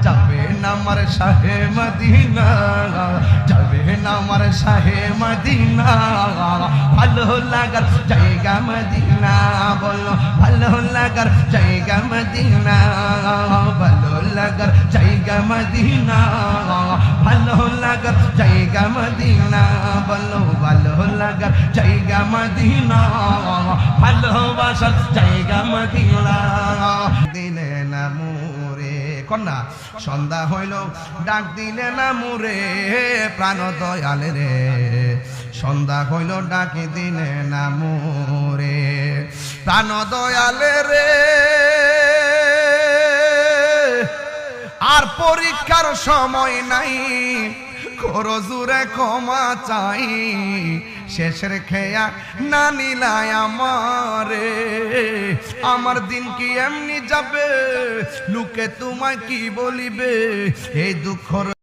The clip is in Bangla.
যাবে না আমার শাহে মদিনা, যাবে না আমার শাহে মদিনা। ভালো লাগার জায়গা মদিনা, বলো ভালো লাগার জায়গা মদিনা, ভালো লাগার জায়গা মদিনা, ভালো লাগার জায়গা মদিনা, বলো ভালো লাগার জায়গা মদিনা, ভালোবাসার জায়গা মদিনা। দিলে না মুরে কন্যা সন্ধ্যা হইল ডাক দিলে না মুরে, প্রাণ দয়াল রে সন্ধ্যা হইল ডাকি দিলে না মুরে, প্রাণ দয়াল রে। আর পরীক্ষার সময় নাই, করো জুরে ক্ষমা চাই, শেষের খেয়া না নিলাই আমারে। আমার দিন কি এমনি যাবে, লোকে তোমায় কি বলিবে, এই দুঃখ